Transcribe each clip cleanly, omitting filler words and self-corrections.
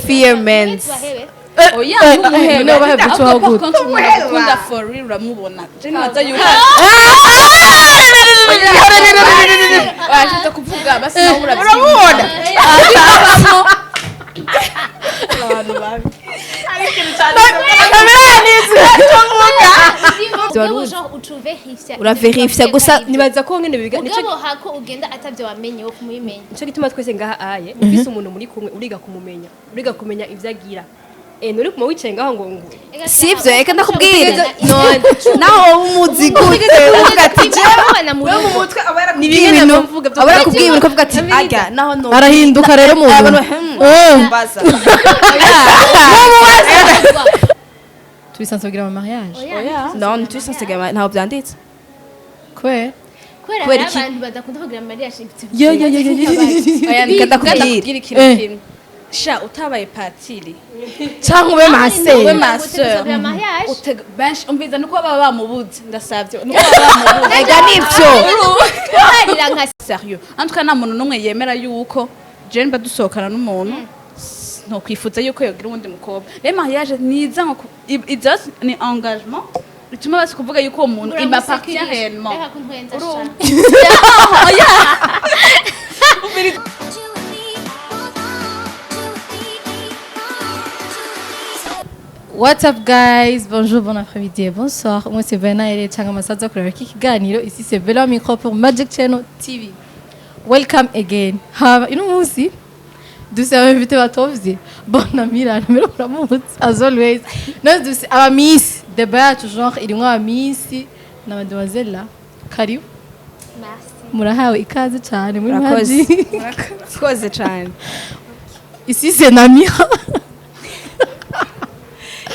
Fear mens. oya n'umuhebe bahebutswa gute ukunda for real uramubona je nibaza yuko washaka kuvuga basi nawe uramubona abantu babi uraverifya gusa nibaza ko ngene biga nico hako ugenda atavyo wamenye wo kumumenya nico gituma twese ngaha aye ufise umuntu muri kumwe uriga kumenya ivyo agira nuri kuma wicaye ngaho ngo sivyo reka ndakubwira naho umuzi gute uvuga ati jewe mu mutwe ni ibintu abara kubwira ibintu kuvuga ati ajya naho no arahinduka rero mu mbaza tubisanzwe kugira mu mariage non tubisanzwe kugira ntaho byanditse kwera abantu badakunda kugira mariage oya ndakubwira ikintu kimwe sha utabaye patiri cyangwa ube maseri we maseur benshi umviza nuko baba bamubuze ndasavye nuko baba bamubuze ega nivyo harira nka sérieux antuka nta muntu numwe yemera yuko je mba dusohokana n'umuntu no kwifuza yuko yogira uwundi mukobwa rero mariage niza nko ni engagement bituma basi kuvuga yuko uwo muntu il m'appartient réellement What's up guys? Bonjour, bon après-midi et bonsoir. Moi c'est Bena et Changa Masazo pour avec Kiganiro. Ici c'est Velo Micro pour Magic Channel TV. Welcome again. You know aussi du c'est invité à Tovzi. Bon ami là, mais as always. Nós du a Miss de Bea toujours il y a Miss na mademoiselle là. Karibu. merci Murahawe ikaze cyane muri Magic. koze cyane. Ici c'est Namira.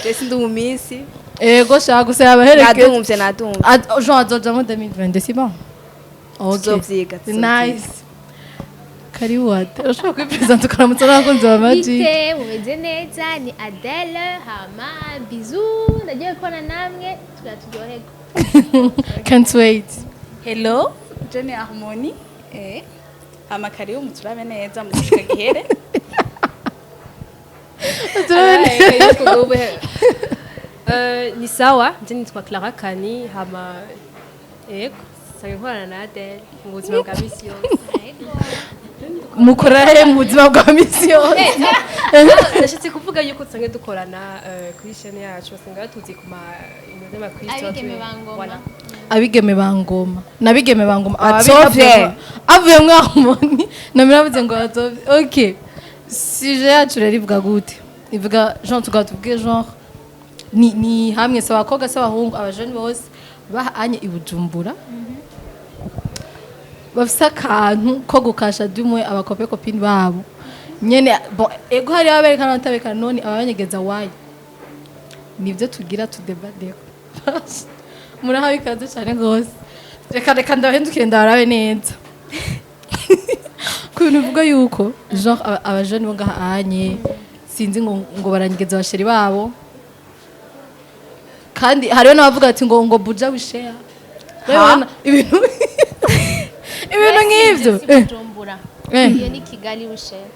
Jesi ndumumisi. Ego shaka gusaba abaherekeje. Nadumvye. Jean azoja mu 2022 c'est bon. Uzovyiga. Nice. Karibu wate. Urashobora kwipresenta ukaramutsa n'abakunzi ba Magic. bite mumeze neza ni Adele hama bisous ndagiye kubona namwe turyoherwa Can't wait. hello Jenny Harmony amakari yo muturabe neza mu gihere Ni sawa nje nitwa Clara Kani hama sange nkorana na Adele mu buzima bwa misi yose Mukora mu buzima bwa misi yose. ndashatse kuvuga yuko sange dukorana kuri chaîne yacu basanga tuzi ku ma inodema Kristo abigeme bangoma Abigeme bangoma. Nabigeme bangoma. Atsovye. Avuye mu Harmony. Namiravuze ngo atsovye. Okay. Sujet yacu rero ivuga gute? Ivuga Jean tugatubwiye genre ni hamwe saba koga saba hungu abajeni bose bahanye ibujumbura bafise akantu ko gukasha dumwe abakope kopini babo nyene bon ego hari aberekana batabekana none abanyegeza wayo nivyo tugira tudebade murahawe ikaze cyane gose reka ndahendukire ndarabe neza kuntu uvuga yuko genre abajeni bo ngahanye sinzi ngo baranyegeza abasheri babo kandi hariho n'abavuga ati ngo buja wishare urabona ibintu nk'ivyo iyo ni Kigali wishare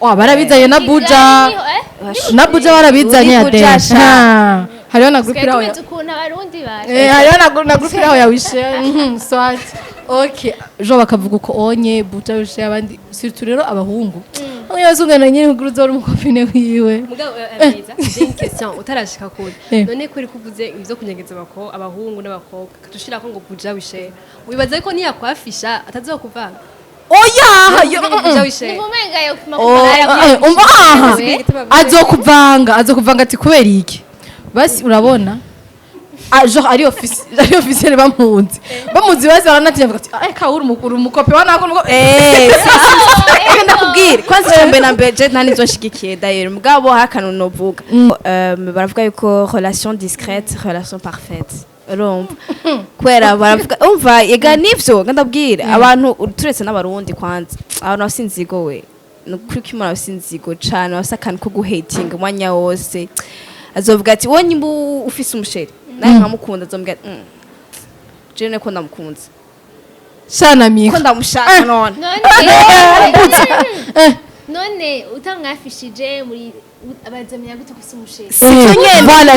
barabizanye na buja barabizanye adesha hariho na group iraho ukuntu abarundi baje hariho na group iraho ya wishare swat okay jo bakavuga uko onye buja wishare abandi surtout rero abahungu Uyazungana nyine kuguruza uri umukopine wiwe. Mugabo abiza une question utarashika kure. None kuri kuvuze ivyo kunyegeza abahungu n'abakobwa katushira ko ngo buja wishe. Wibaza ko niya kwafisha atazokuvanga. Oya, buja wishe. Nimumenga yo kumakubara. Azokuvanga ati kubera iki? Basi urabona? Genre ari officiel bamuzi base baranatinya bavuga ati ka uri umukope wanako ndakubwira kwanza cyambe na budget nta nizoshigikiye d'ailleurs mugabo hakano novuga baravuga yuko relation discrète relation parfaite urumva kwera baravuga umva yega nivyo ndabwira abantu turetse n'abarundi kwanza abantu basinzigo we nukuri kimara basinzigo cyane basakana ko guhating umwanya wose azovuga ati wonye imbu ufise umusheri naye nkamukunda azombwira jene ko ndamukunze Sana miko ko ndamushaka none none utamwafishije muri abazamenya gute gusa umusheri sivyo nyene Voilà,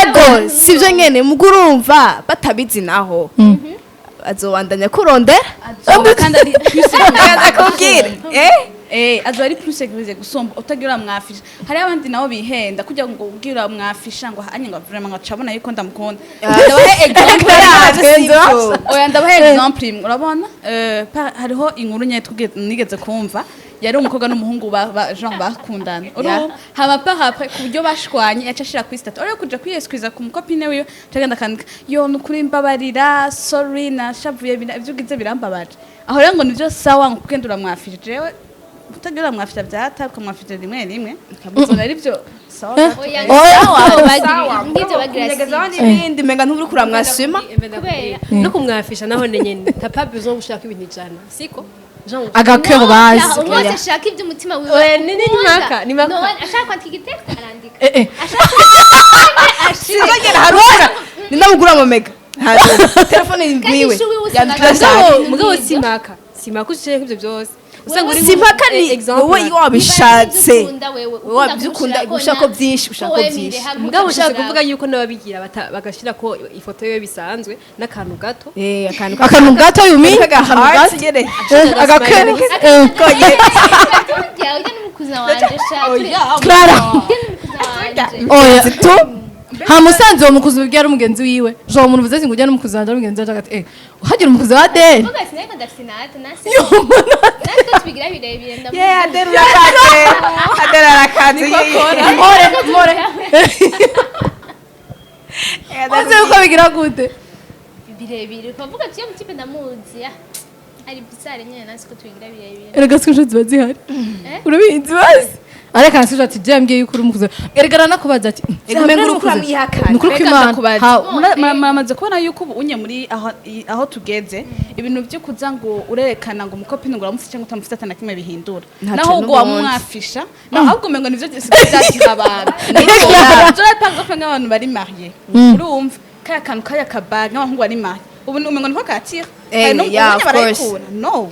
ego sivyo nyene mugurumva batabizi naho azobandanya kurondera azoba kandi ari akubwire azoba ari plus sécurisé gusumba utagira uramwafisha hari abandi nabo bihenda kugira ngo ubwira uramwafisha ngo hanye ngo vraiment ngacabona yuko ndamukunda ndabahe exemple oya ndabahe exemple imwe urabona hariho inkuru nye nigeze kumva yari umukobwa n'umuhungu Jean bakundana hama par après ku buryo bashwanye yaca ashira kuri stat uri kuja kwiyesquiza ku mukopine wiyo cagenda kandika yo nukuri mbabarira sorry nashavuye ibyo ugize birambabaje aho rero ngo nivyo sawa ngo kugenda uramwafije jewe utagira mwafita byata ukamwafita rimwe rimwe kabuzona ari byo sawa ngivyo bagira ibindi menga nturi kuramwasima no kumwafisha naho nyene t'as pas besoin gushaka ibintu ijana siko agakero bazi umwose ashaka iby'umutima wiwe ni maka ashaka kwandika igitexte arandika ninamugura mu mega telefone ngwiwe mugabo simaka ushije nk'ibyo byose usanga uri simpaka ni wowe wabishatse wabyukunda ushaka byinshi ushaka byinshi mugabo ushaka kuvuga yuko nababigira bagashira ko ifoto yewe bisanzwe n'akantu gato akantu gato yumi agakero oya tu ha musanze wo mukuzi ubwira umugenzi wiwe jo umuntu uvuze ngo ujya n'umukuzi wanje umugenzi waje agati uhagira umukuzi wa Adele Adele arakaze more Ose uko bigira gute birebire kuvuga ati yo mutipe ndamuzi ari bizarre nyene nasi ko tubigira birebire erega screenshot bazihari urabizi basi areka nasije ati jambye yuko uri umukuzi erega nakubaza ati nukuri kwimana muramaze kubona yuko ubu unye muri aho tugeze ibintu byo kuza ngo urerekana ngo umukopine ngo uramufite cyangwa utamufite atana kimwe bihindura naho ubwo wamwafisha ahubwo mengo nivyo byakira abantu je panga ko nk'abantu bari marié urumva kaya kantu kaya kabaga nk'abantu bari marié ubu umengo niko katira of course no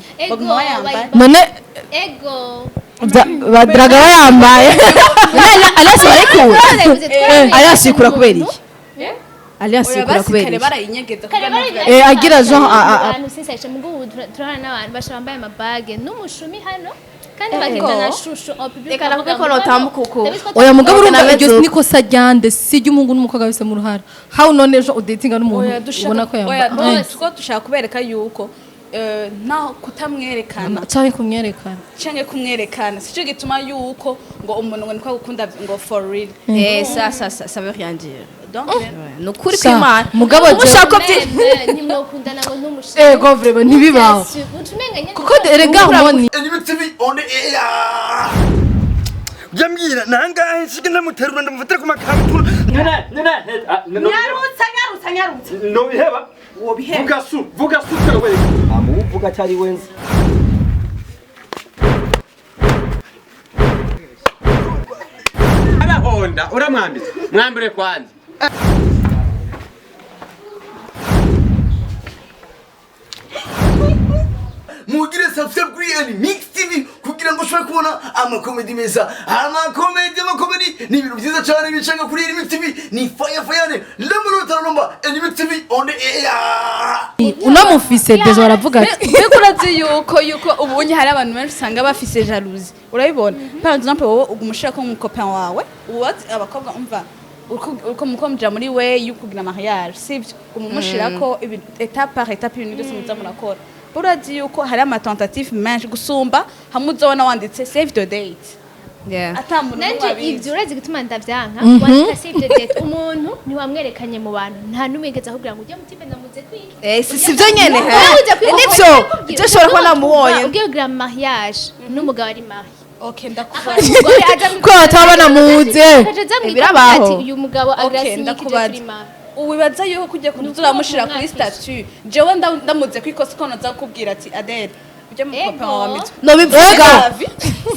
none ego badraga bayambaye alasi barekuwe alasi kura kubera iki alasi kura kubera iki barayinyegeza agira Jean abantu sensation ngo turana n'abantu bashambye amabage n'umushumi hano kandi bagenda na shushu au public reka nakuko ko notambuka uko oya mugabo urumva iryo niko sajyande sijya umungu n'umukobwa wese mu ruhara how none ejo udatinga n'umuntu ubona ko yambaye tuko dushaka kubereka yuko naho kutamwerekana canke kumwerekana sico gituma yuko ngo umuntu ngo niko gukunda ngo for real ça veut rien dire donc nukuri kwimana mugabo ushaka nimwokundana ngo n'umushaka ego vraiment ntibibaho kuko erega moni NMTV on air Jamgira nangahe shike ndamuterura ndamufatira ku makabutura nyarutsa no biheba vuga su kawe amuvuga cyari wenze abahonda uramwambitse mwambire kwanza mugire subscribe kuri NMix TV kugira ngo ushobore kubona amakomedi meza amakomedi ni ibintu byiza cyane bicanga kuri NMix TV ni fire lemurota NMix TV on air unamufise deje baravuga ati mbega urazi yuko ubunye hari abantu benshi usanga bafise jalousie urabibona par exemple wowe ugumushira ko umukopa wawe ubazi abakobwa umva uko mukomja muri we yukugira mariage sivyo umumushira ko étape par étape ibintu byose muza murakora urazi yuko hari amatentative menshi gusumba hamwe uzobona wanditse save the date nanje ivyo urazi gutuma ndavyanka wandika save the date umuntu ni wamwerekanye mu bantu nta numwegeza kugira ngo ujye mutipe ndamuze kwiki sivyo nyene nivyo icyo shobora kuba namubonye ugiye kugira mariage n'umugabo ari marié okay ndakubaza ko batabana muze birabaho uyu mugabo agrasinya kuri mariage uwibaza yuko kujya kuzuramushira kuri statut jewe ndamuze kwikosa ko naza kubwira ati Adele ujye mu papa wa mitwe no bivuga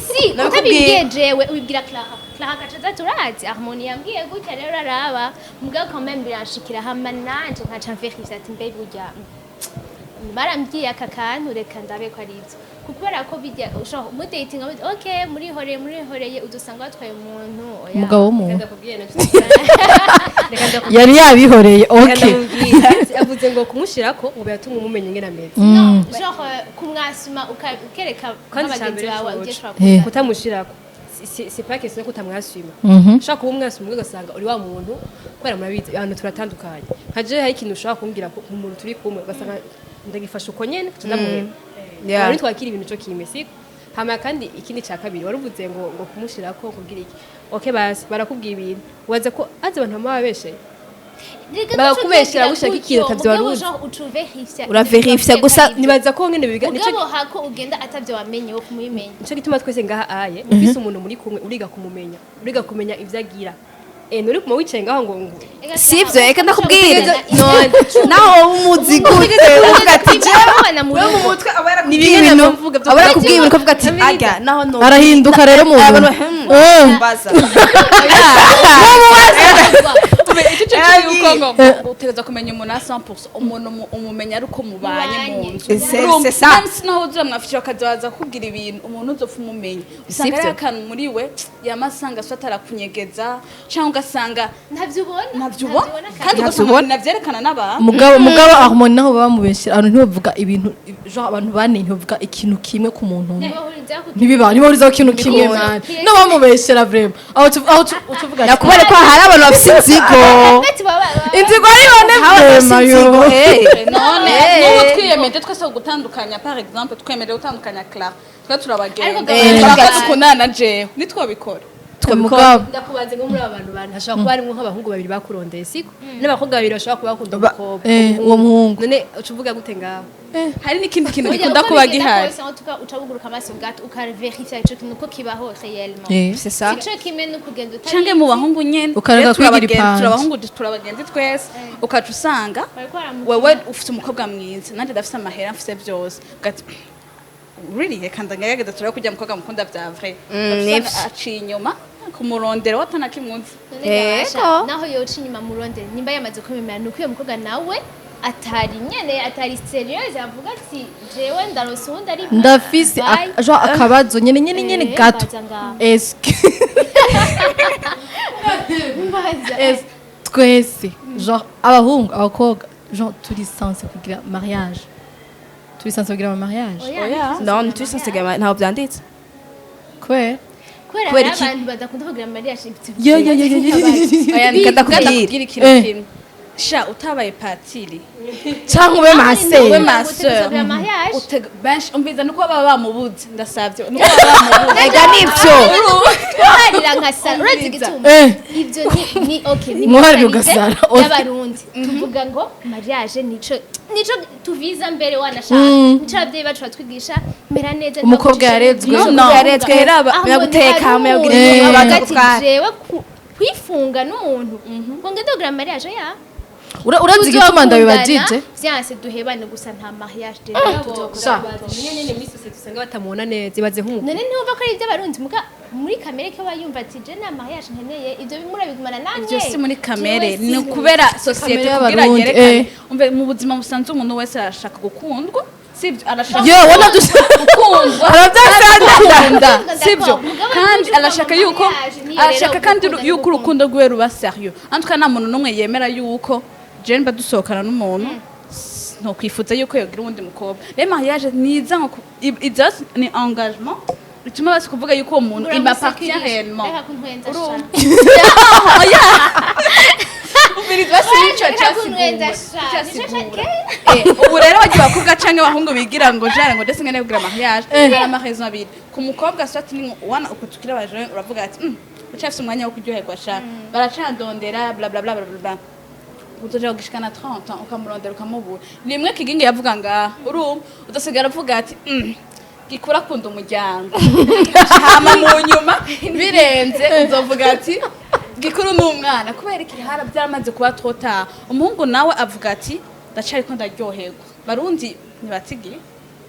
si utabibwiye jewe ubibwira Clara kacaza turazi harmonie yambwiye gutya rero araba mugabo quand même birashikira hama nanje nkaca mverifya ati mbe burya barambwiye aka kantu reka ndabe ko ari ivyo kubera ko bijya ushaka umudating okay murihoreye udusanga watwaye umuntu oya umugabo w'umuntu ndakubwiye na yari yabihoreye okay avuze ngo kumushirako ngo yatuma umumenya ingene ameze no genre kumwasuma ukereka n'abagenzi bawe ugiye kutamushirako c'est pas question kutamwasuma ushaka kuba umwasuma umwe ugasanga uri wa muntu kubera murabizi abantu turatandukanye nkaje hari ikintu ushaka kumbwira ko umuntu turi kumwe ugasanga ndagifasha uko nyene tuzamuhera wari twakira ibintu cyo kimesi hama kandi ikindi cya kabiri waruvuze ngo kumushirako kugira iki okay basi barakubwiye ibintu waza ko azi abantu bamabeshe bakubeshera gushaka ikintu tavyaruzi uraverifya gusa nibaza ko ngene biga nico hako ugenda atavyo wamenye wo kumumenya nico gituma twese ngaha aye ufise umuntu muri kumwe uriga kumenya ivyagira nuri kuma wicaye ngaho ngo sivyo reka ndakubwira naho umuzi gute uvuga ati jewe mu mutwe nibigene mvuga abara kubwira ko uvuga ati ajya naho no arahinduka rero mu baza utegereza kumenya umuntu 100% umuntu umumenya ari uko mubanye mu nzu c'est ça naho uza mwafisha akazaza kubwira ibintu umuntu uzopfa umumenya usanga ari akantu muri we yamasanga so atarakunyegeza cyangwa ugasanga ntavyo ubona kandi ugasanga navyerekana n'abantu mugabo harmoni naho bamubeshera abantu ntibavuga ibintu genre abantu bane ntibavuga ikintu kimwe ku muntu ntibahurizaho ikintu kimwe man no bamubeshera vraiment aho tuvuga nakubare ko hari abantu bafite inzigo ari bane vraiment yo none n'ubu twiyemeje twese gutandukanya par exemple twemerewe gutandukanya Clara twa turabagenda bakadukundana jewe nitwabikora mugabo ndakubaze ngo muri abantu hashobora kuba harimo nk'abahungu babiri bakurondeye siko n'abakobwa babiri bashobora kuba bakunda umukobwa uwo muhungu none ucuvuga gute ngaho hari n'ikindi kintu gikunda kuba gihari ucabuguruka amaso gato ukaverifya ico kintu uko kibaho réellement c'est ça ico kimwe no kugenda utari canke mu bahungu nyene ukareka kwigira ipanje turabahungu turabagenzi twese ukaca usanga wewe ufite umukobwa mwiza nanje ndafite amahera mfite byose ugati really reka ndagerageza turaba kujya mukobwa mukunda vya vrai aciye inyuma kumurondera watanakimwunzi naho yoca inyuma murondera nimba yamaze kumemera nuko uyo mukobwa nawe atari serious avuga ati jewe ndarose undi ari ndafise genre akabazo nyene gato eske twese genre abahungu abakobwa genre turi sense kugira mariage non turi sense kugira ntaho byanditse kubera abantu badakunda kugira mariage oya nikadakubwira ikintu kimwe sha utabaye patiri cyangwa ube maseur benshi umviza nuko baba bamubuze ndasavye nuko baba bamubuze ega nivyo twarira nka sara urazi gituma ivyo ni okay ni mwari ugasara y'abarundi tuvuga ngo mariage nico tuviza mbere wanashaka nico abavyeyi bacu batwigisha mera neza umukobwa yarezwe yaguteka yaguteka jewe kwifunga n'umuntu ngo ngende kugira mariage ya urazi igituma ndabibajije vyanse duhebane gusa nta mariage de nyene muri society usanga batamubona neza ibaze nk'umuntu none ntumva ko ari iby'abarundi muri kamere ko bayumva ati je na mariage nkeneye ibyo murabigumana nanjye ibyo si muri kamere ni ukubera society kugira yerekane umve mu buzima busanzwe umuntu wese arashaka gukundwa sibyo arashaka gukundwa arabyakunda sibyo kandi arashaka kandi yuko urukundo rwe ruba serieux antuka nta muntu n'umwe yemera yuko je mba dusohokana n'umuntu no kwifuza yuko yogira uwundi mukobwa rero mariage niza ngo ni engagement bituma basi kuvuga yuko uwo muntu imappartient réellement ubu rero bagiye bakobwa canke abahungu bigira ngo jare ngo ndetse ngene kugira mariage hari amarezo abiri ku mukobwa swati ni wana ukutukira baje uravuga ati ucafise umwanya wo kuryoherwa sha baracandondera bla bla bla bla utoja kugishikana 30 ans ukamurondera ukamubura nimwe kigingi yavuga nga urumva udasigara avuga ati gikura kunda umuryango hama mu nyuma birenze uzovuga ati gikuru n'umwana kubera iki hara byaramaze kuba tota umuhungu nawe avuga ati ndacari ko ndaryoherwa barundi ntibatigi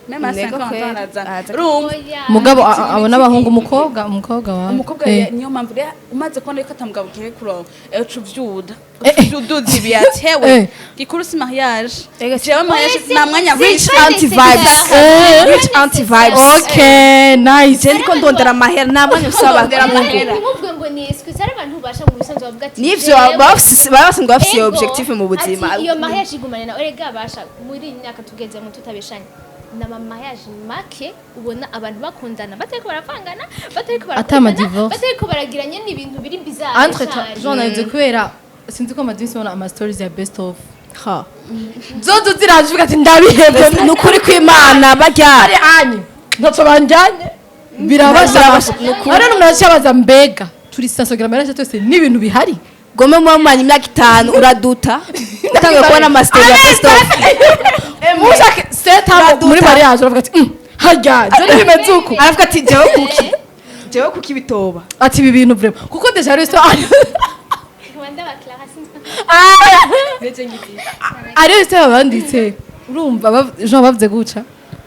meme à Nego 50 ans kweli. arazana Aza- urumva Oya. mugabo abona abahungu umukobwa wawe umukobwa niyo mpamvu rero umaze kubona yuko atamugabo ugiye kuronka ejo uvyuda uvyuduza ibi Eh. yatewe gikuru si mariage jewe mariage nta mwanya rich c'est- anti c'est vibes bizarre. rich anti vibes okay nice je ndiko ndondera amahera nta mwanya usaba Ndondera amahera. ntimuvuge ngo ni excuse hari abantu basha mu bisanzwe bavuga ati nivyo jewe- baba bafise ngo bafise iyo Ego, objectif mu buzima ati iyo mariage igumane nawe erega basha muri iyi myaka tugezemo tutabeshanye nama mariage make ubona abantu bakundana batariko baravangana batariko Ata ama-divorce. batariko baragiranye n'ibintu biri bizarre entre temps jean navuze kubera sinzi ko amadisi ubona ama stories ya best of ha zozo ziraje uvuga ati ndabihebye nukuri kw'Imana baryari anye ntacyo banjanye birabasha ari n'umuracabaza mbega turi sasogera mariage twese n'ibintu bihari gome mwamanye imyaka 5 uraduta utangiye kubona amaster ya best of mushake setamo muri mariage uravuga ati harya je bimeze uko aravuga ati jewe kuki bitoba ati ibi bintu vraiment kuko deja ari Rwanda ba Clara ari wese babanditse urumva Jean bavuze guca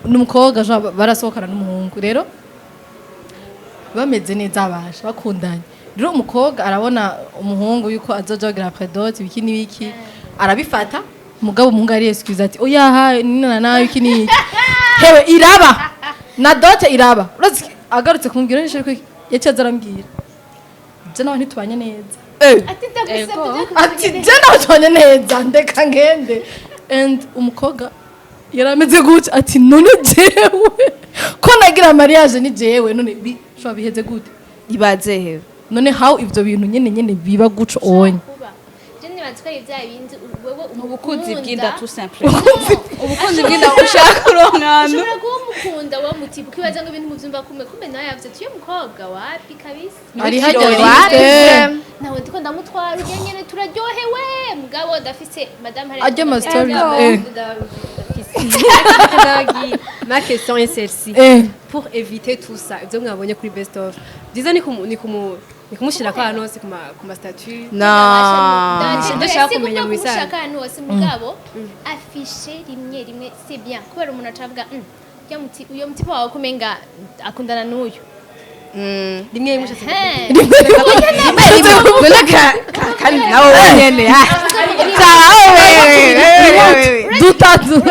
n'umukobwa Jean barasohokana n'umuhungu rero bameze neza abasha bakundanye rero umukobwa arabona umuhungu yuko azoja kugira predote ibiki n'ibiki arabifata umugabo umuhungu ari excuse ati oya ha nina nawe iki n'iki hewe iraba na dote iraba urazi agarutse kumbwira nishe ko yacaza arambwira je nawe ntitubanye neza ati ndagusabye ati je nawe tubanye neza ndeka ngende and umukobwa yarameze gute ati none jewe ko nagira mariage ni jewe none bishobora biheze gute ibaze hewe none how ivyo bintu nyene biba guco onye kuba je nibaza ko ari bya bindi wewe ubukunzi bw'inda tout simple ubukunzi bw'inda ushaka kuronkana ushobora kuba umukunda wa mutibu ukibaza ngo ibintu muvyumva kumbe nawe yavuze ati uyu mukobwa wapi kabisa ari Wapi? hajya nawe ndiko ndamutwara ujye nyene turaryohewe mugabo ndafise madame hari ajya ama stories Ma question est celle-ci. Pour éviter tout ça, ibyo mwabonye kuri best of. Diza ni kumushira kwa hose kuma statut. Ndashaka kumenya mu bisanzwe. ushaka ahantu hose mugabo afishe rimwe c'est bien kubera umuntu acavuga uyo mutipa wawe kumenga akundana n'uyu Rimwe mushatse. kandi nawe nyene dutatu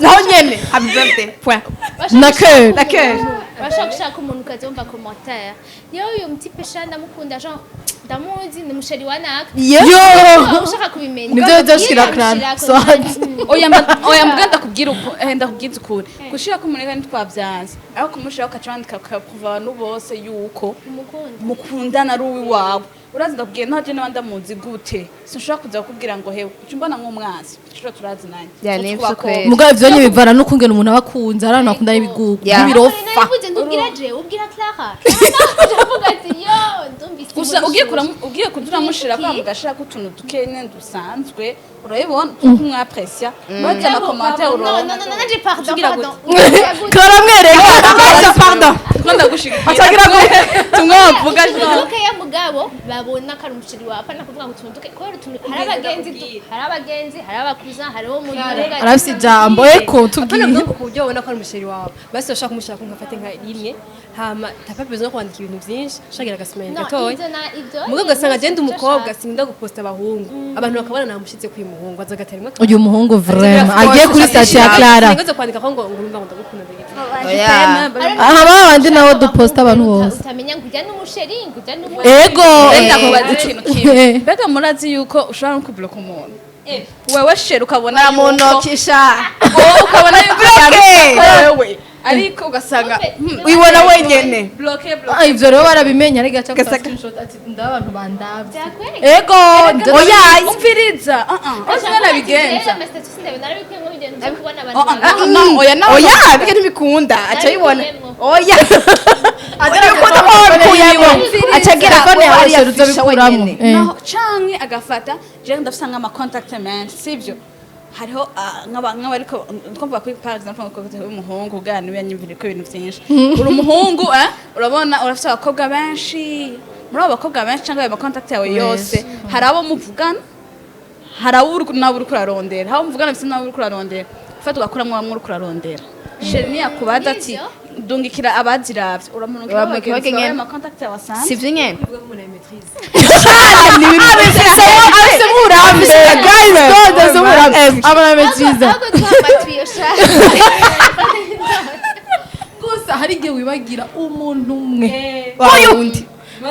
naho nyene happy birthday point na cœur urashaka gushaka umuntu ukazumva commentaire yo uyu mutipe sha ndamukunda Jean ndamuzi ni musheri wa naka yo ushaka kubimenya nivyo byoshira clan so oya mbwa ndakubwira ndakubwiza ukuri gushira ko umuntu kandi twavyanze aho kumushira ukacandika kuva abantu bose yuko mukundana ari uwiwawe urazi ndakubwiye ntaje n'abandi amuzi gute sinshobora kuza kukubwira ngo hewe ucumbana nk'umwanzi cyo turazi nanye Yani ivyo kweli. mugabo ivyo nye bivana no kungena umuntu abakunze ari abantu bakunda ibigugu n'ibirofa navuze ndubwira je ubwira Clara ndavuga ati yo ndumvise gusa ugiye kuduramushira kwa mugashira ko utuntu dukene dusanzwe urabibona kuko mwaprecia bajya na commentaire non naje pardon karamwereka pardon twanda gushika atagira ngo tumwe bavuga duke ya mugabo babona ko ari umusheri wawe apana kuvuga ngo utuntu duke kubera utuntu hari abagenzi hari abakuza hariho mu arafise ijambo eko Apana tubwiye bwo kubyo ubona ko ari umusheri wawe. Basi ushaka kumushira ko nkafate nka rimwe. Hama tapa besoin no kwandika ibintu byinshi. Shagira gasimenya gatoya. Mugo gasanga agenda umukobwa sinda guposta abahungu. Abantu bakabona namushitse kwi muhungu azagatera imwe. uyu muhungu vraiment agiye kuri station ya Clara Ngoze kwandika ko ngo ngurumva ngo ndagukunda ndagiti. aha babandi nabo duposta abantu bose utamenya ngo ujya n'umusheri ngo ujya n'umusheri ego ndakubaza ikintu kimwe mbega murazi yuko ushobora no kublock umuntu wewe sheri ukabona yuko munokisha ukabona yuko yandika wewe ariko ugasanga wibona wenyene bloqué Ah, ivyo rero barabimenya ari gacha kwa screenshot ati ndabantu bandavye byakwereka ego oya umviriza ose nabigenza oya bige ntibikunda aca yibona oya agera ko kuyibo aca agera ko yawe yafisha wenyene naho canke agafata je ndafisa nk'ama contact menshi sivyo hariho nk'abariko twumva kuri par exemple ngo umuhungu ugana yanyumvire ko ibintu byinshi uri umuhungu urabona urafite abakobwa benshi muri abo bakobwa benshi cyangwa ayo contact yawe yose hari abo muvugana harawuri nawe uri kurarondera hawo mvugana bise nawe uri kurarondera ufata ugakuramwo bamwe uri kurarondera sheri niyakubaza ati ndungikira abaziravye uramunuka Uramunuka bagenzi ama contact yawasanze sivyo nyene gusa hari igihe wibagira umuntu umwe wawundi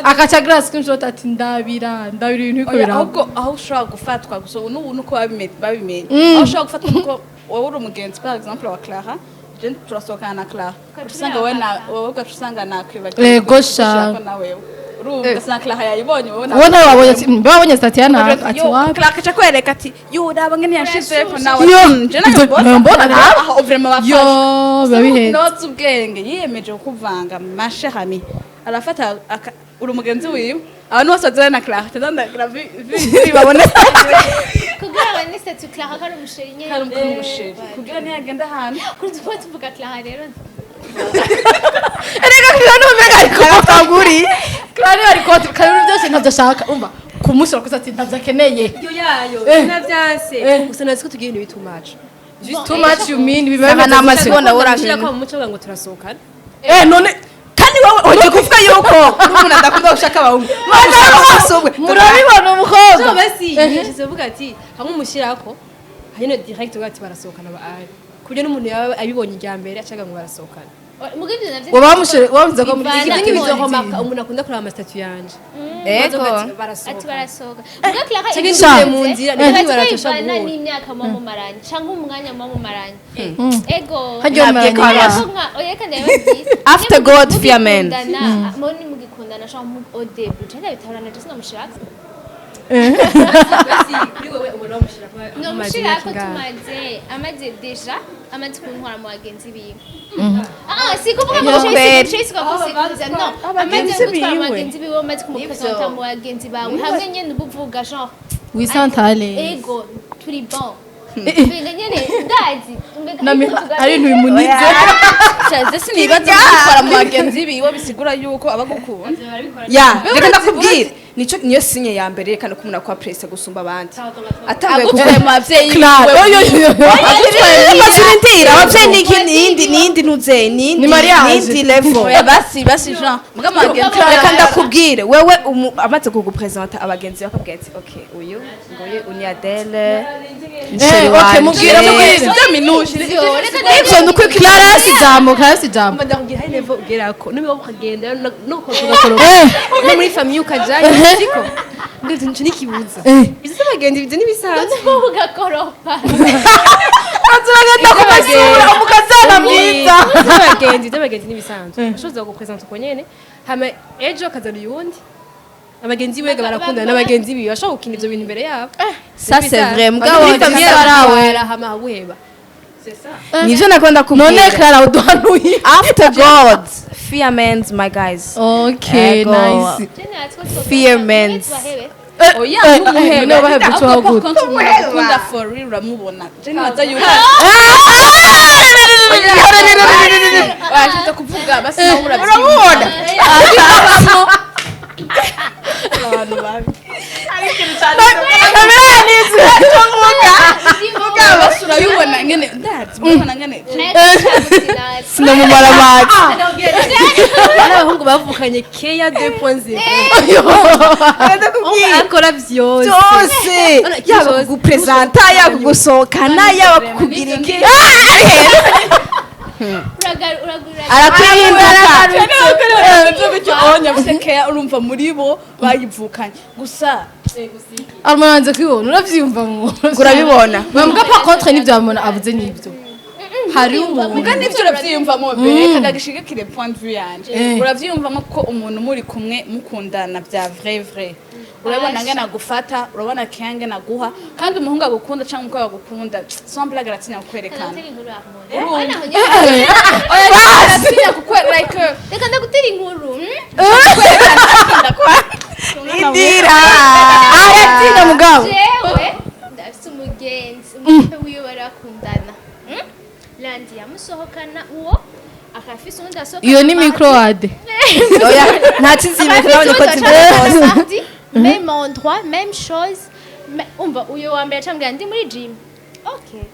akacagira screenshot ati ndabira ibintu biko biraba ahubwo aho ushobora gufatwa gusa n'ubu nuko babimenye aho ushobora gufatwa nuko wowe uri umugenzi par exemple wa Clara je turasohokana na Clara usanga wowe ugasanga nakwibagira Ego sha. nawe urumva ugasanga Clara yayibonye wowe wowe nawe wabonye Tatiana ati wapi Clara kaca kwereka ati yo ndaba ngene yashize ko nawe je mbona aho vraiment yo babihe noza ubwenge yiyemeje kukuvanga mashe hami arafata uri umugenzi wiwe abantu bose bazana na Clara tandandakira babone kugira ngo nise tu Clara kandi umusheri nyene hari umusheri kugira ntiyagenda ahantu kuri tuvuga Clara rero erega kira n'umega ariko bataguri kandi ariko kandi byose ntazashaka umva kumusura kuza ati ntavyakeneye yo yayo sinavyanse gusa nazi ko tugiye ibintu bitumaje too much you mean Sanga n'amasegonda urashira worangira ko mu muco ngo turasohokana none kandi wowe ugiye kuvuga yuko umuntu adakunda gushaka abahungu murabibona umukobwa so basi yashyize avuga ati hamwe umushyirako hanyine direct ugati barasohokana ba ari kubyo n'umuntu yaba abibonye irya mbere acaga ngo barasohokana mugivyo navyo wamuze ko muri Bivana iki n'ibintu bizohomaka umuntu akunda kuraba amasitatu yanje ego ati barasohoka barasohoka muga Clara Cyangwa Sha. intuye mu nzira ntibari baratosha bivana guhura n'imyaka muba mumaranye canke umwanya muba mumaranye ego Harya Nabwiye ko mumaranye hari- oyeka ndababwiye After God, fear men. moni mugikundana canke au début cyangwa bitabana je sinamushaka basi kuri wowe umuntu wamushira kwa nomushira ko tumaze amaze kuntwara mu bagenzi biwe si kuvuga ngo Chase kwakosikuza no amaze gutwara mu bagenzi biwe amaze kumupresenta mu bagenzi bawe hamwe nyene ubuvuga genre wisantale ego turi bon Venga nyene ndazi ari ibintu bimunize shaze sinibaza gutwara mu bagenzi biwe bisigura yuko abagukunda ya reka ndakubwira niyo sinye ya mbere reka kumuna kwa presse gusumba abandi atambaye agutwaye mu bavyeyi Fasirintira abavyeyi nindi nuze nindi level oya basi Jean muga mu bagenzi reka ndakubwire wewe amaze kugupresenta abagenzi bakabwira ati okay uyu ngoye unyadele okay mubwira ibyo minuje ivyo nuko Clara yasizamuka ndakubwira hari level ugerako niba ukagenda no kokoroka no muri famille ukajayo siko ndetse nico nikibuza ivyo abagenzi bize nibisanzwe kuvuga koropa azuragenda kumusura umukazana mwiza abagenzi nibisanzwe ushoza gupresenta uko nyene hama ejo akazana uyundi abagenzi wega barakundana n'abagenzi biwe bashobora gukina ivyo bintu imbere yabo ça c'est vrai mugabo arawe hama buheba nivyo nakunda kubwira none Clara uduhanuye after God fear men my guys okay Ego. nice Fear men. oya niba bahebye cyo gute ukunda for real uramubona je nibaza yuko washize kuvuga basi nawe uramubona abantu babi basi urabibona ngene ndazi urabibona ngene sinamumara amazi abahungu bavukanye keya 2.0 akora vyose byose yaba kugupresenta yaba kugusohokana yaba kukugira iki arakurinda urumva muri bo bayivukanye gusa armanze kwibona uravyumva ngo urabibona mwambwa pa contre nivyo amona avuze nivyo hari umuntu muga nivyo uravyiyumvamo mbere kadagishigikire point de vue yanje uravyiyumvamo ko umuntu muri kumwe mukundana vya vrai urabona ngena gufata urabona kenge naguha kandi umuhungu agukunda cyangwa umukobwa agukunda semble agatinya kukwerekana agatinya kukwerekana like reka ndagutera inkuru indira aratinda mugabo jewe ndafite umugenzi umutwe wiwe barakundana landi yamusohokana uwo akafise undi asohokana iyo ni microade oya nta kinzime kurabona ko même endroit même chose umva uyo wa mbere acambwira ndi muri gym okay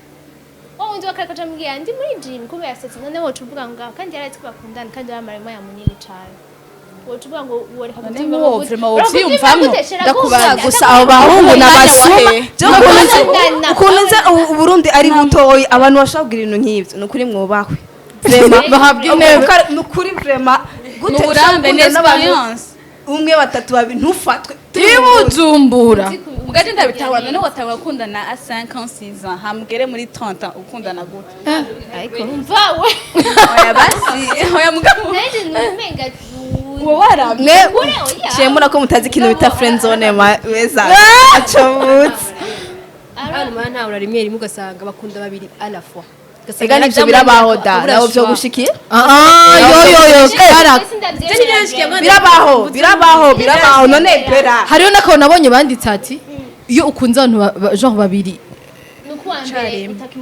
wa wundi wa kabiri acambwira ndi muri gym kumbe yasetse none woca uvuga ngo kandi yari azi ko bakundana kandi bamara imyaka munini cane woca uvuga ngo woreka None wowe vraiment wovyiyumvamwo ndakubaza gusa abo bahungu n'abasuma ukuntu nze Uburundi ari butoyi abantu bashobora kugira ibintu nk'ivyo ni ukuri mwubahwe vraiment bahabwa intebe ni ukuri vraiment gute n'uburambe n'experience umwe batatu babiri ntufatwe ibujumbura mugaje ndabitahura none watangura gukundana a 5 ans 6 ans hamugere muri 30 ans ukundana gute umva we oya basi oya mugabo nanje numenga uwo waramye mwe shemura ko mutazi ikintu bita friend zone meza acomutse Abantu mana rimwe rimwe ugasanga bakunda babiri à la fois. ega nivyo birabaho da nawe vyo gushikiye yo kara birabaho none pera hariho n'akantu nabonye banditse ati iyo ukunze abantu genre babiri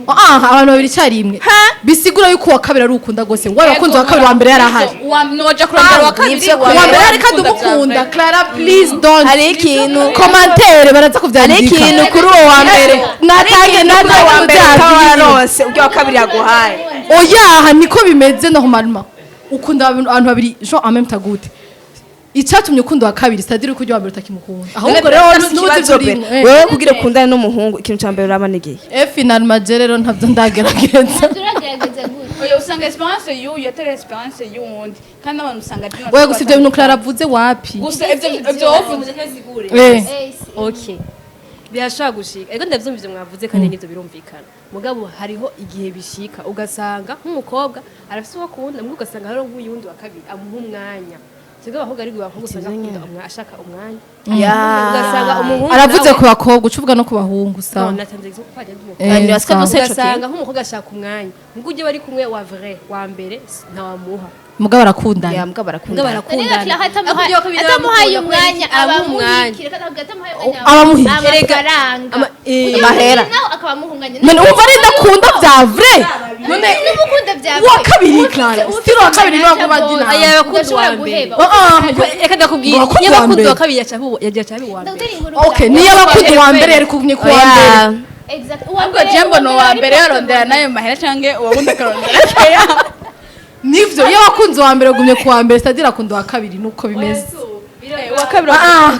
abantu babiri icyarimwe bisigura yuko uwa kabiri ari ukunda gose ngo abakunzi wa kabiri wa mbere yarahari noja kurondera wa kabiri uwa mbere ari kandi umukunda Clara please don't hari ikintu commentaire baraza hari kuvyandika ikintu kuri uwo wa mbere natange nazo wa mbere natange kawarose ubwo wa kabiri yaguhaye oya niko bimeze normalement ukunda abantu babiri genre en même temps gute icyatumye ukunda wa kabiri c'est-à-dire ko uwa mbere utakimukunda ahubwo rero n'ikibazo be wewe kugira ukundane n'umuhungu ikintu cya mbere uraba n'igihe finalement rero ntabyo ndagerageza turagerageza gute oya usanga experience y'uyu atari experience y'uwundi kandi abantu usanga ari wewe gusa ibyo bintu Clara avuze wapi gusa ibyo wavuze Okay. Birashaka gushika. Ego ndavyumvise mwavuze kandi nivyo birumvikana. Mugabo hariho igihe bishika ugasanga nk'umukobwa arafise uwo akunda mbwo ugasanga hariho nk'uyundi wa kabiri amuha umwanya. Sego abakobwa ari gubakobwa usanga ashaka umwanya. Ugasanga umuhungu aravuze ku bakobwa ucuvuga no ku bahungu sawa natanze ko kwaje ndumukobwa. Ugasanga nk'umukobwa ashaka umwanya. Mbwo uje bari kumwe wa vrai wa mbere ntawamuha. mugabo arakundana ya mugabo arakundana atamuhaye umwanya abamuhikira atamuhaye abamuhikira amafaranga amahera akabamuha umwanya none umva ari ndakunda bya vrai none n'umukunda bya wa kabiri Clara stilo wa kabiri no bagina aya bakunzi wa mbere reka ndakubwira iyo bakunzi wa kabiri yagiye cyane wa mbere okay niyo bakunzi wa mbere ari kumwe ku wa mbere ubwo jembo no wa mbere yorondera nayo mahera canke uwundi akarondera keya nivyo iyo bakunzi wa mbere gumye ku wa mbere c'est-à-dire akunda wa kabiri nuko bimeze wa kabiri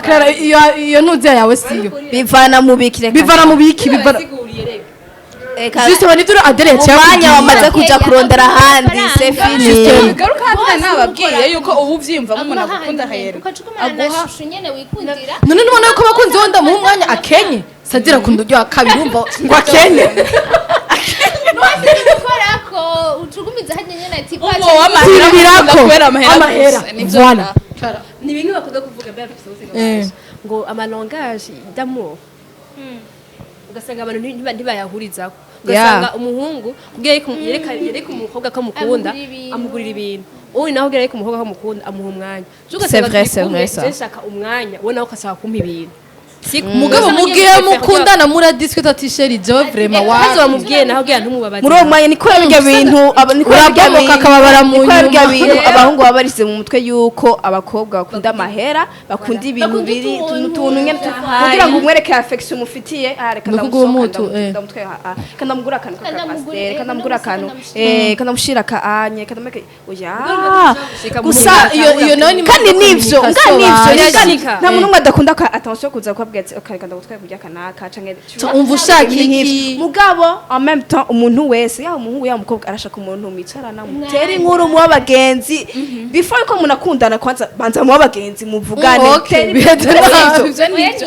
Clara iyo ntuzi yawe siyo bivana mu biki reka bivana mu biki bivana Juste wani duro adereye cyangwa umwanya wamaze kuja kurondera ahandi c'est fini garuka handi nababwiye yuko ubu vyimva nk'umuntu agukunda hayera aguha nyene wikundira none nubona yuko bakunzi wonda mu mwanya akenye c'est-à-dire akunda uryo wa kabiri umva ngo akenye korako ucugumiza hanye nyene ati ubwo wamahera kubera amahera voilà ni bimwe bakunda kuvuga bya bifite ngo amalongage d'amour ugasanga abantu ntibayahurizaho ugasanga umuhungu kugira yereka umukobwa ko amukunda amugurira ibintu uyu naho kugira yereka umukobwa ko amukunda amuha umwanya c'est vrai ça nshaka umwanya ubona ko ukashaka kumpa ibintu mugabo mugiye mukundana muradiscuta ati chérie jo vraiment wa kazo bamubwiye naho kugira ntumubabaze muri uwo mwanya niko yabirya bintu urabomoka akababara mu yabirya bintu abahungu baba barize mu mutwe yuko abakobwa bakunda amahera bakunda ibintu biri tuntu nyene kugira ngo umwereke affection umufitiye reka ndamutwe kandamugura akantu kakapasiteri kandamugura akantu kandamushira ka anye kandameke oya gusa iyo nawe ni kandi nivyo nta muntu umwe adakunda attention kuza ko ukagenda gutwara kurya kanaka canke umva ushaka iki mugabo en même temps umuntu wese ya umuhungu ya umukobwa arashaka umuntu mwicarana mutera inkuru mu bagenzi before ko munakundana kwanza banza mu bagenzi muvugane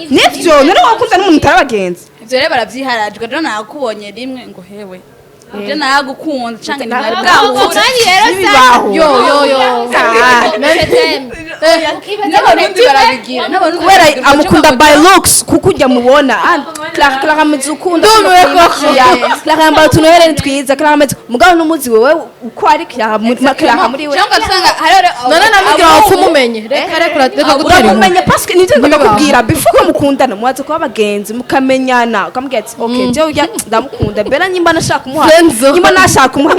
nivyo none wakundana n'umuntu utari abagenzi ivyo rero baravyiharajwe rero nakubonye rimwe ngo hewe je nagukunda canke ntari bwaho yo n'abarundi barabigira kubera amukunda by looks kuko ujya mubona Clara amaze ukunda Clara yambaye utuntu twiza Clara amaze mugabo n'umuzi wewe uko ari Clara muri we cyangwa usanga none namugira wapfa umumenye reka gutera uramumenya parce que nivyo ndakubwira before ko mukundana muwaze kuba abagenzi mukamenyana ukamubwira ati okay je urya ndamukunda mbera nyimba nashaka kumuha nyimba nashaka kumuha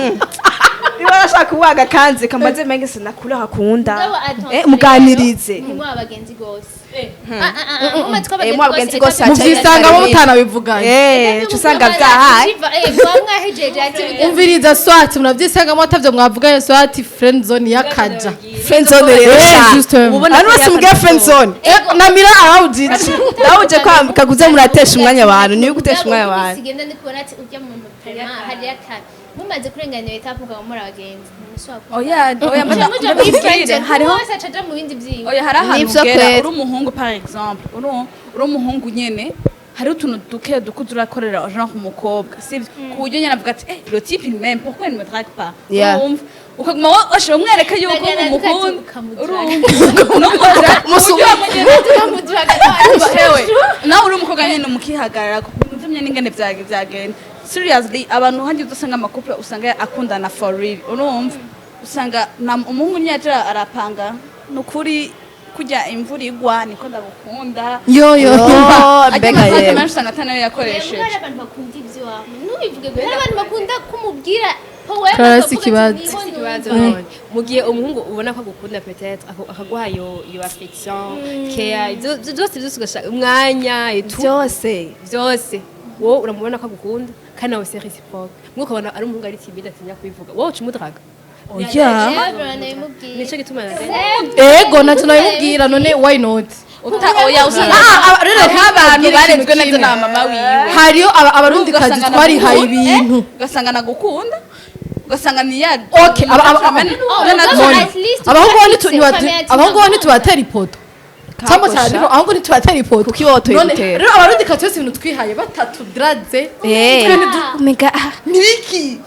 niba ashaka kuwaga kanze kamaze menge sinakura hakunda Mugabo attention, muganirize ni mwa bagenzi gose mwa bagenzi gose muvyisangamo mutanabivuganye usanga byahaye mwamwahejeje ati umviriza swati munavyisangamo atavyo mwavuganye swati friend zone y'akaja friend zone rero hano bose mugiye friend zone namira arawujije nawuje kwa kaguze muratesha umwanya abantu niyo gutesha umwanya abantu sigenda ndikubona ati ujya mu prema hari yakana mumaze kurenganira etapu ukaba muri abagenzi hariho wese acaja mu bindi vyinyo oya hari ahantu Nivyo ugera kwera. uri umuhungu par exemple uri umuhungu nyene hari utuntu duke dukuze urakorera genre ku mukobwa sivyo ku buryo nyene avuga ati le type il m'aime pourquoi il ne me drague pas Yeah. urumva ukaguma washobora umwereka yuko umukunda nawe uri umukobwa nyene mukihagarara muvumye n'ingene vyagenda seriously abantu handi udasanga amakouple usanga akundana for real urumva usanga umuhungu nyagira arapanga nukuri kujya imvura igwa niko ndagukunda yo mbega yewe menshi usanga atanayo yakoresheje hari abantu bakunda ivyo ntubivuge ngo hari abantu bakunda kumubwira power Karasi ikibazo. mu gihe umuhungu ubona ko agukunda peut-être akaguha iyo affection care ibyo byose ugashaka umwanya byose wowe uramubona ko agukunda kandi nawe c'est réciproque mwuko abona ari umuhungu ari timide atinya kubivuga wowe ucimudraga oya nico gituma ego naco nabimubwira none why not oya usanga rero nk'abantu barenzwe neza na mama wiwe hariyo abarundi kazi twarihaye ibintu ugasanga nagukunda ugasanga ni ya okay abahungu bo ntitubatera ipoto cyangwa cyane ahubwo ntitubatera ipoto kuko iwoto yitera rero abarundi kazi twese ibintu twihaye batatu draze mega nibiki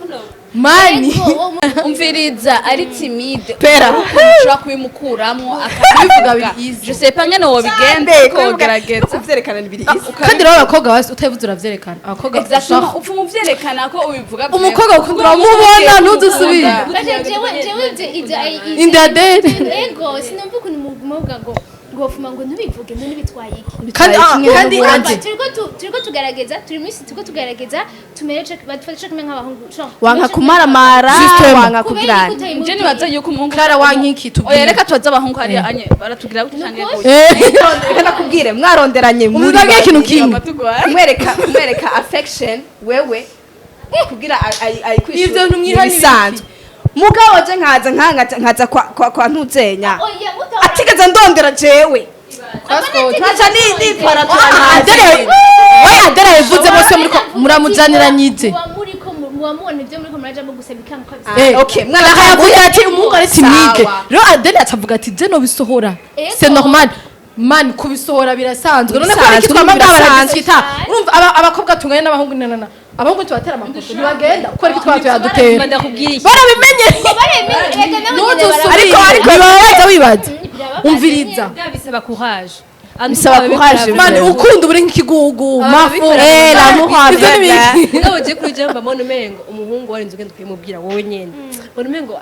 mani umviriza ari timide Pera. ushobora kubimukuramo akabivuga biriza. je sais pas ngene wobigenda kogerageza kuvyerekana bibiri kandi rero abakobwa basi utabivuze uravyerekana abakobwa exactement upfa muvyerekana ko ubivuga umukobwa ukunda uramubona ntudusubire indadere ego sinumva ukuntu mugumuvuga ngo ngofuma ngo ntubivuge ntibitwaye iki kandi anje turiko tugerageza turi mwisi turiko tugerageza tumerece badufashe kumwe nk'abahungu wanka kumaramara wanka kugirana je nibaza yuko umuhungu Clara wankiki oya reka tubaze abahungu hariya anye baratugira gute canke reka nakubwire mwaronderanye muri uzagiye ikintu kimwe kumwereka affection wewe kugira Ivyo ntumwihanye ibisanzwe mugabo je nkaza kwa ntuzenya atigeze ndondera jewe nkaca nitwara adera yavuze bose muramujaniranyize muwamubona ivyo muriko murajamo gusa bikanka okay aha yavuze ati umuhungu ari timide rero adera atavuga ati je no bisohora c'est normal man kubisohora birasanzwe none ko ari kitwama barabisikita urumva abakobwa tunganye n'abahungu nanana abahungu tubatera amakoto ntibagenda ko ari kitwama tuyadutera barabimenye ariko bibabaza wibaza umviriza bisaba courage bisaba courage man ukunda uburi nk'ikigugu mafu la muhabbet ngabo je kuri je mbamona umengo umuhungu warinze ugenda ukimubwira wowe nyene mbona umengo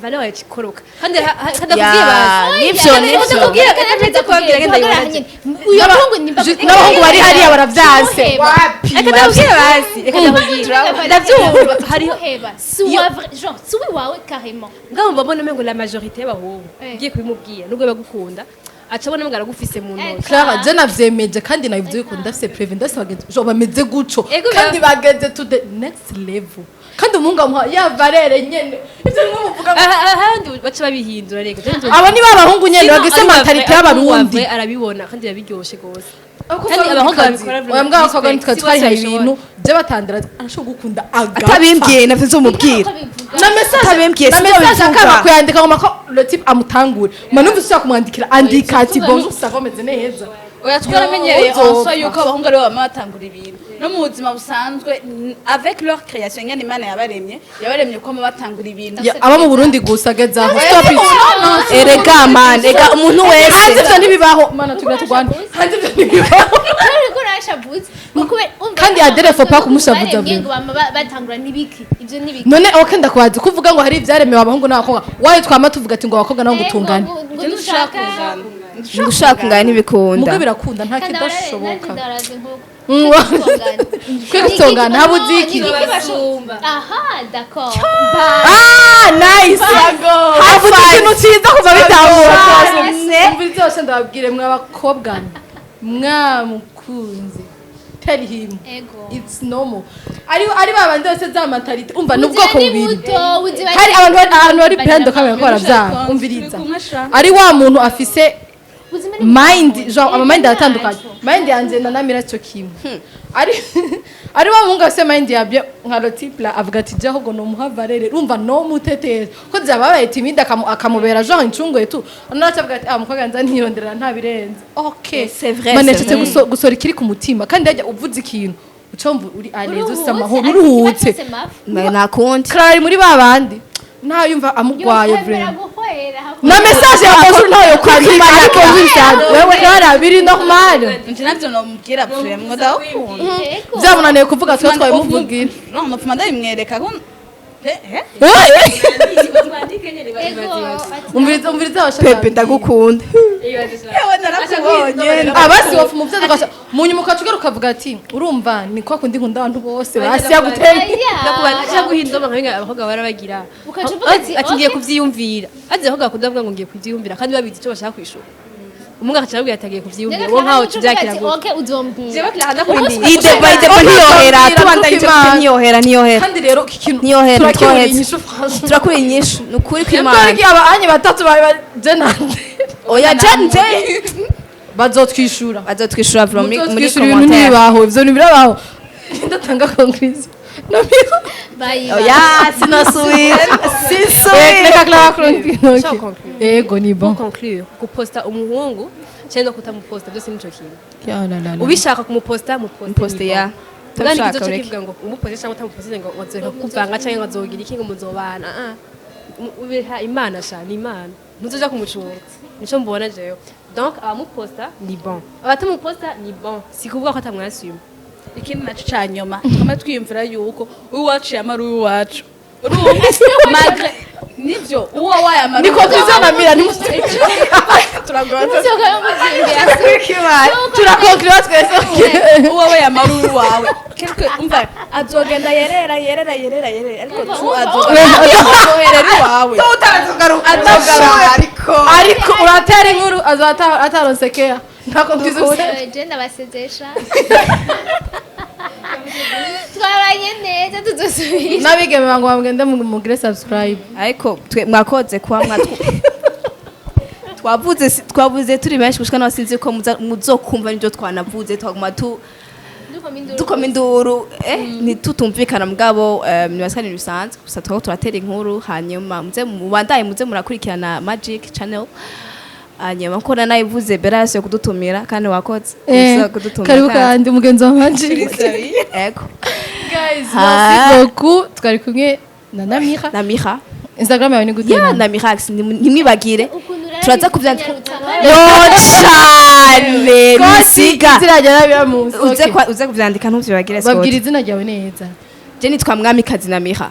vale wawe cikoroka kandi akubwiye nivyo akubwira kandi kubabwira genda yibona uyo muhungu nimba n'abahungu bari hariya baravyanse akadabwira basi akadabwira ndavyumva hari suwi wawe carrément ngabo mbamona umengo la majorité y'abahungu ugiye kubimubwira nubwo bagukunda acabona mbwa aragufise mu ntoki Clara je navyemeje kandi nabivuze ko ndafise preve ndase bagenzi jo bameze guco kandi bageze to the next level kandi umuhungu amuha yavarere nyene ivyo nkumuvuga ahandi baca babihindura rego abo ni babahungu nyene bagese mentalite y'abarundi arabibona kandi babiryoshe gose kandi abahungu babikora oya mbwa bakobwa nitwe twarihaye ibintu je batandira arashobora gukunda atabimbwiye navuze umubwira na message atabimbwiye na message akaba kuyandika ngo mako le type amutangure manumva ushaka kumwandikira andika ati bonjour ça va meze neza oya twaramenyereye also yuko abahungu aribo bama batangura ibintu no mu buzima busanzwe avec leur création nyane imana yabaremye ko batangura ibintu aba mu Burundi gusa gezaho stop it erega man ega umuntu wese hanze ivyo ntibibaho mana tugira tugwana hanze ivyo ntibibaho ariko rashabuze kandi adere faut pas kumushavuza bwe batangura nibiki ivyo nibiki none okay ndakubaza kuvuga ngo hari ivyaremewe abahungu n'abakobwa waye twama tuvuga ati ngo abakobwa nabo gutungana ngushaka ngaya ntibikunda mugwe birakunda nta kidashoboka kwitongana habuze iki aha d'accord nice habuze ikintu cyiza kuva bitangura Ah, umvira byose ndababwire mwe abakobwa mwamukunze tell him ego it's normal ari babandi bose za mentality umva n'ubwoko Uzira ni bubiri buto uziba hari abantu bari pendo kamera ko baravyaha umviriza ari wa muntu afise mind genre ama mind atandukanye mind yanjye na namira cyo kimwe ari wa mungu afise mind yabyo nka Lotipla avuga ati je ahubwo no muhavarere urumva no muteteza ko byababaye timide akamubera genre incungo yetu naca avuga ati mukobwa nza ntirondera nta birenze okay C'est vrai, manetse gusora ikiri ku mutima kandi yajya uvuze ikintu ucomva uri aleze usa amahoro uruhutse nakundi Claire muri babandi ntayumva amugwaye yokwemera vraiment guhorera na message yakoze ntayo kwandika ariko bisanzwe wewe Clara biri normal nje navyo nomubwira vraiment ndakunda byamunaniye kuvuga twe twabimuvugira no nopfuma ndabimwereka ko umviriza abashaka pepe ndagukunda yewe narakubonye abasi wafu muvyo tugasha munyuma ukacugaruka ukavuga ati urumva ni kwa kundi nkunda abantu bose basi yaguteye ndakubanisha guhindoma nka abakobwa barabagira Ukaca uvuga ati, ati ngiye okay. kuvyiyumvira azi abakobwa kudavuga ngo ngiye kuvyiyumvira kandi babizi icyo bashaka kwishura umunga akaca abwira atagiye kuvyiyumvira wo nkaho tujakira ngo okay uzombwira jewe Clara ndakurindiye ideba ntiyohera tubandanyije ntiyohera kandi rero iki kintu Niyohera, turakibura twohetse. inyishu franchement turakuri inyishu ni ukuri kw'Imana twari abanye batatu bari jenande oya janje bazotwishura bazotwishura muri bazotwishura ibintu commentaire ntibibaho ivyo ntibirabaho ndatanga conclusion oya sinasubira reka Clara Shaka conclure. ego ni bon conclure guposta umuhungu cyangwa kutamuposta byose nico kintu ya la la ubishaka kumuposta poste ya kandi Tabishaka, kizoca ureke. kivuga ngo umuposte cyangwa utamuposte ngo wazoka kuvanga cyangwa wazogira iki ngo muzobana ubiha imana sha ni imana ntuzoja kumucunga nico mbona jewe donc abamuposta ni bon abatamuposta ni bon sikuvuga ko atamwasuma ikindi naco ca nyuma twama twiyumvira yuko uwacu yamara uwacu urumva nivyo uwo wayamara niko tuzanamira turakonkira twese uwo we yamara uwawe quelque umva azogenda yerera ariko tu azoherera iwawe ariko uratera inkuru ataronsekera ntako mbizi je ndabasezesha twabanye neza tuzosubira nabigeme bango bamugende mugire subscribe ariko mwakoze kuba twavuze turi benshi gushika n'abasinzi ko muzokumva n'ibyo twanavuze twaguma dukoma induru ntitutumvikana mugabo nibasani bisanzwe gusa twako turatera inkuru hanyuma mubandaye muze murakurikirana Magic Channel hanyuma ko nayivuze Berase yo kudutumira kandi wakoze karibu kandi umugenzi wa Magic ego guys merci beaucoup twari kumwe na Namira Instagram yawe ni gute ya Namira ntimwibagire turaza kuvyandika cyane misiga zirajya nabiramuzi uze kuvyandika ntuvyibagire Scott babwira izina ryawe neza je nitwa Mwamikazi Namira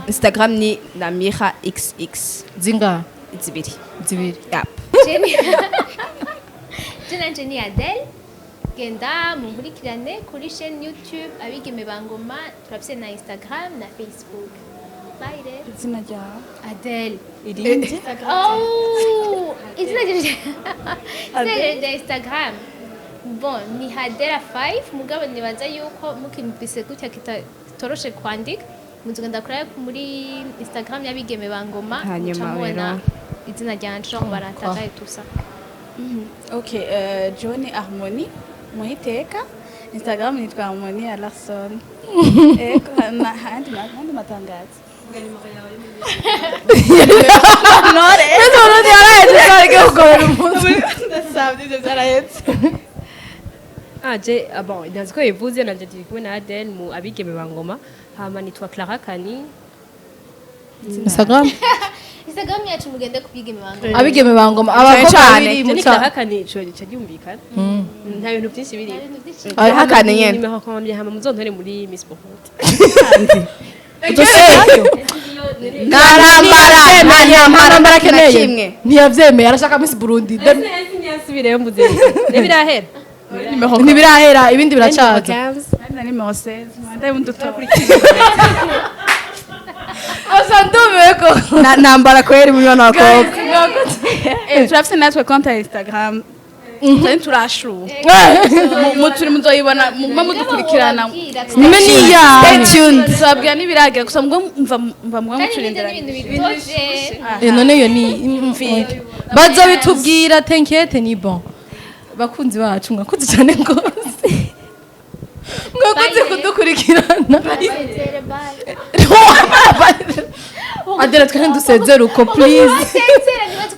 Instagram ni Namira XX zinga zibiri yap nanje ni Adele genda munkurikirane kuri chaîne YouTube abigeme bangoma turafise na Instagram na Facebook bye rero izina ryawe Adele irindi oh izina rya Instagram bon ni Hadera 5 mugabo nibaza yuko mukimvise gutya kitoroshe kwandika muzogenda kuraya muri Instagram yabigeme bangoma Hanyuma mucamubona rero. izina ryanje aho barantagaye tusa okay Johnny Harmony muhiteka Instagram nitwa Harmony Alarson eko na handi matangazo nore none yaraje sarike ukorera umuntu ndasabye ivyo vyarahetse aje bon ndazi ko yivuze nanje turi kumwe na Adele mu abigeme bangoma hama nitwa Clara Kani Instagram Instagram yacu mugende kubigeme bangoma abigeme bangoma abakobwa babiri Jenny muca Clara Kani ico cyumvikana nta bintu byinshi biri hakane nyene nimero kwambye hama muzontore muri Miss Burundi ntarambara keneye ntiyavyemeye arashaka Miss Burundi nsubireyo mbuze nebirahera ntibirahera ibindi biracaza na nimero 16 ndaye undutora asa ndumiwe ko nambara kweri mu mwana wakobwa turafite natwe konti ya Instagram turi turashu turi muzoyibona muma mudukurikirana meniya stay tuned tuzabwira n'ibiragira gusa mva mucurindira none yo ni baza bitubwira tenkete ni bon bakunzi bacu mwakunze cyane rwose mwakunze kudukurikirana adera twende dusezere uko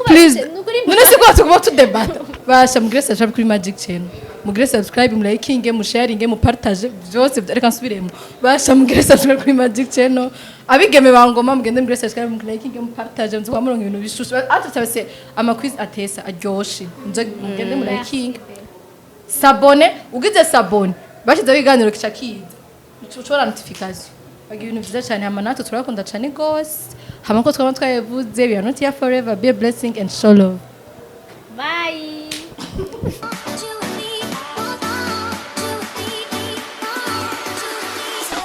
please none se kwa tukuba tudebata basha mugire subscribe kuri Magic Channel mugire subscribe mu liking mu sharing mu partage byose reka nsubiremo basha mugire subscribe kuri Magic Channel abigeme bangoma mugende mugire subscribe mu liking mu partage nzwa murongo ibintu bishushu atatse ama quiz atesa aryoshe nzo mugende mu liking sabone ugize sabone bashize biganiro kicakiza ucora notification bagira ibintu byiza cyane hama natwe turakunda cyane gose hama ko twaba twayevuze we are not here forever be a blessing and show love Bye.